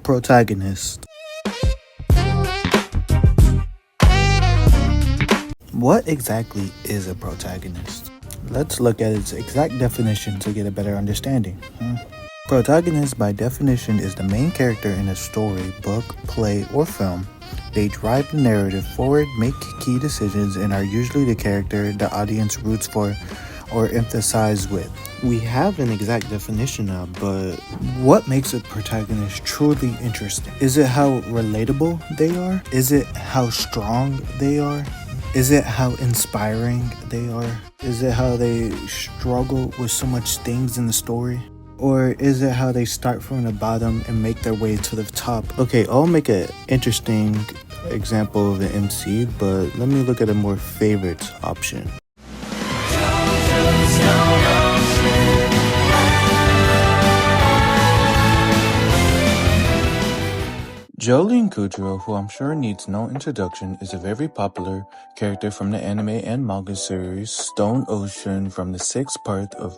Protagonist. What exactly is a protagonist? Let's look at its exact definition to get a better understanding. Protagonist, by definition, is the main character in a story, book, play, or film. They drive the narrative forward, make key decisions, and are usually the character the audience roots for or emphasizes with. We have an exact definition now, but what makes a protagonist truly interesting? Is it how relatable they are? Is it how strong they are? Is it how inspiring they are? Is it how they struggle with so much things in the story? Or is it how they start from the bottom and make their way to the top? Okay, I'll make an interesting example of an MC, but let me look at a more favorite option. Jolene Kudrow, who I'm sure needs no introduction, is a very popular character from the anime and manga series Stone Ocean from the 6th part of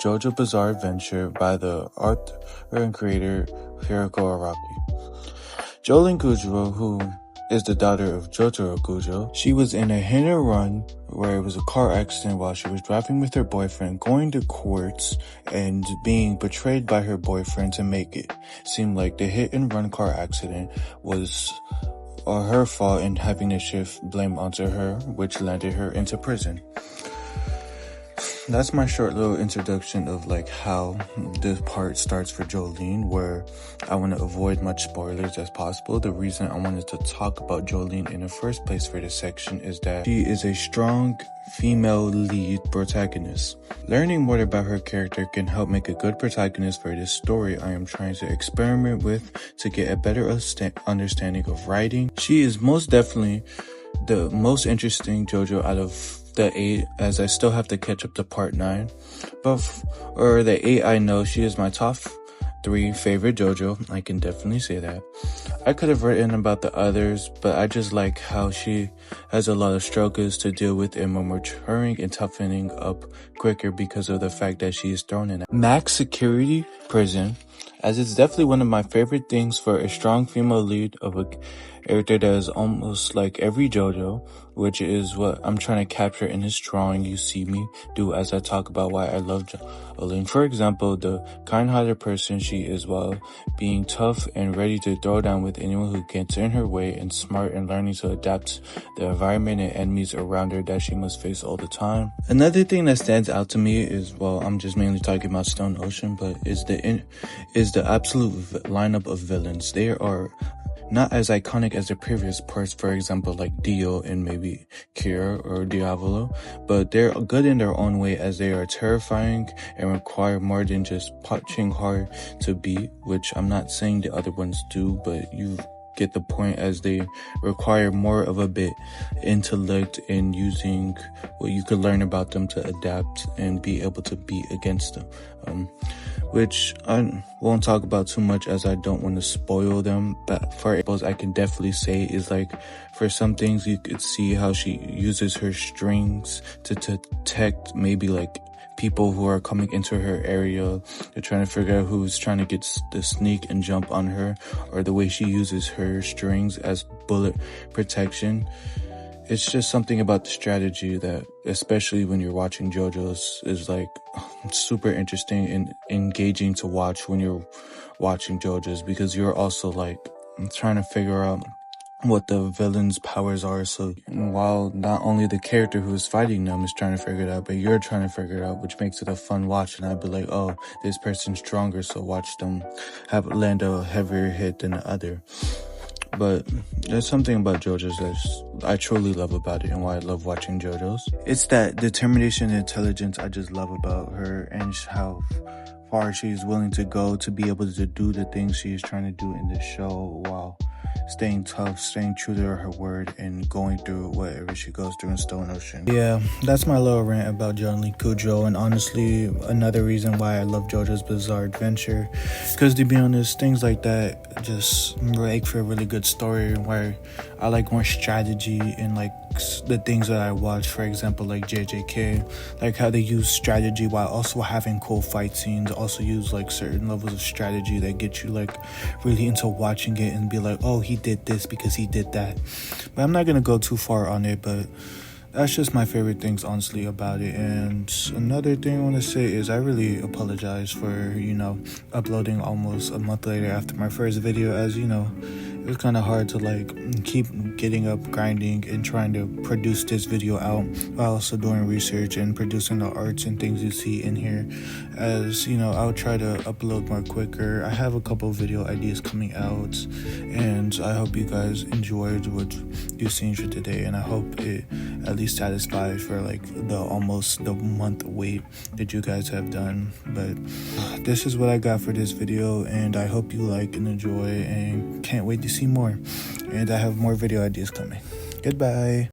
JoJo Bizarre Adventure by the author and creator Hiroko Araki. Jolene Kudrow, who is the daughter of Jotaro Kujo. She was in a hit and run where it was a car accident while she was driving with her boyfriend, going to courts and being betrayed by her boyfriend to make it seem like the hit and run car accident was her fault and having to shift blame onto her, which landed her into prison. That's my short little introduction of like how this part starts for Jolene, where I want to avoid much spoilers as possible. The reason I wanted to talk about Jolene in the first place for this section is that she is a strong female lead protagonist. Learning more about her character can help make a good protagonist for this story I am trying to experiment with to get a better understanding of writing. She is most definitely the most interesting JoJo out of the 8, as I still have to catch up to part 9, or the 8 I know. She is my top 3 favorite JoJo, I can definitely say that. I could have written about the others, but I just like how she has a lot of struggles to deal with and more maturing and toughening up quicker because of the fact that she is thrown in a max security prison, as it's definitely one of my favorite things for a strong female lead of a character that is almost like every JoJo, which is what I'm trying to capture in this drawing you see me do as I talk about why I love Jolene. For example, the kind-hearted person she is while being tough and ready to throw down with anyone who gets in her way, and smart and learning to adapt the environment and enemies around her that she must face all the time. Another thing that stands out to me is, well, I'm just mainly talking about Stone Ocean, but is the absolute lineup of villains. They are not as iconic as the previous parts, for example, like Dio and maybe Kira or Diavolo, but they're good in their own way, as they are terrifying and require more than just punching hard to beat, which I'm not saying the other ones do, but you get the point, as they require more of a bit intellect in using what you could learn about them to adapt and be able to beat against them. Which I won't talk about too much as I don't want to spoil them, but for example, I can definitely say is like, for some things you could see how she uses her strings to detect maybe like people who are coming into her area. They're trying to figure out who's trying to get the sneak and jump on her, or the way she uses her strings as bullet protection. It's just something about the strategy that, especially when you're watching JoJo's, is like super interesting and engaging to watch when you're watching JoJo's, because you're also like trying to figure out what the villain's powers are. So while not only the character who is fighting them is trying to figure it out, but you're trying to figure it out, which makes it a fun watch. And I'd be like, oh, this person's stronger, so watch them land a heavier hit than the other. But there's something about JoJo's that I truly love about it, and why I love watching JoJo's. It's that determination and intelligence I just love about her, and how far she's willing to go to be able to do the things she's trying to do in this show, while staying tough, staying true to her word, and going through whatever she goes through in Stone Ocean. Yeah, that's my little rant about Jolene Kudrow, and honestly, another reason why I love JoJo's Bizarre Adventure, because to be honest, things like that just make for a really good story, where I like more strategy in like the things that I watch. For example, like JJK, like how they use strategy while also having cool fight scenes. Also use like certain levels of strategy that get you like really into watching it and be like, oh, he did this because he did that. But I'm not gonna go too far on it, but that's just my favorite things, honestly, about it. And another thing I want to say is I really apologize for, uploading almost a month later after my first video, as it was kind of hard to like keep getting up, grinding, and trying to produce this video out while also doing research and producing the arts and things you see in here. As I'll try to upload more quicker. I have a couple video ideas coming out, and I hope you guys enjoyed what you've seen for today, and I hope it at least satisfied for like almost the month wait that you guys have done. But this is what I got for this video, and I hope you like and enjoy, and can't wait to see more. And I have more video ideas coming. Goodbye.